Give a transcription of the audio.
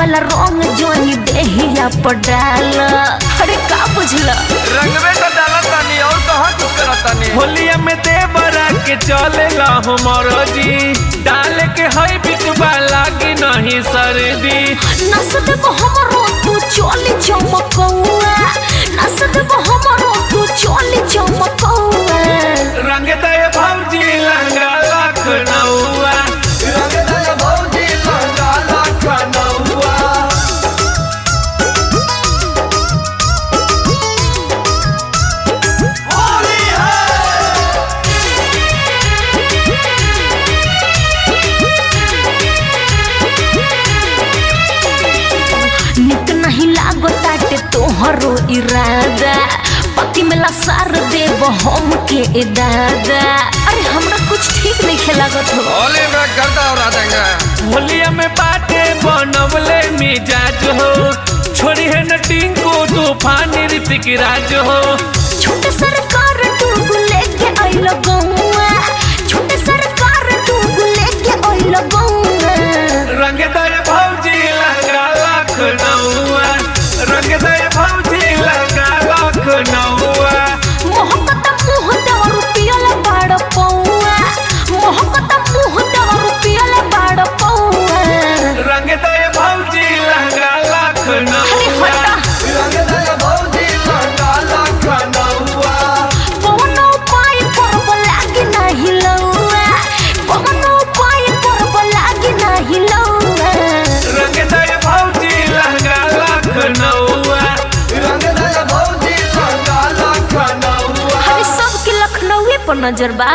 वाला रंग जोनी देहिया पर डाल। अरे का बुझला रंगवे तो डाला तानी और कहां कुछ करतानी। होलिया में देवरा के चलेला हमर जी डाल के हई बिचवा लागी नहीं सर्दी। नस देबो हमरो तू चली चमकौआ, नस देबो हमरो तू चली चमकौआ। रंग दे भौजी लंगा लखनऊआ, रंग दे भौजी लंगा लखनऊआ। होली है निक नहीं लागो ताटे तोहरो इरादा, पति में लसार देबो हम के दादा। अरे हमरा कुछ ठीक नहीं खेलागत हो। होली में करता और आ जाएंगे। होलिया में बाटे बनवले मिजाज हो, छोड़ी है न टिंकू तूफानी ऋतिक राज हो। छोटे सरकार टूगु लेके आइलो गौआ, छोटे सरकार टूगु लेके आइलो गौआ। रंग दे भौजी लंगा लखनऊआ, रंग दे भौजी लंगा लखनऊआ। मोहब्बत मुँह देवा रुपया ले बाड़ पौआ, मोहब्बत मुँह देवा रुपया ले बाड़ पौआ। रंग दे भौजी लंगा लखनऊआ, रंग दे भौजी लंगा लखनऊआ। पवनो पाई परब लागी नाही लौआ, पवनो पाई परब लागी नाही लौआ। रंग दे भौजी लंगा लखनऊआ, रंग दे भौजी लंगा लखनऊआ। हमें सबके लखनऊ पर नजर बा।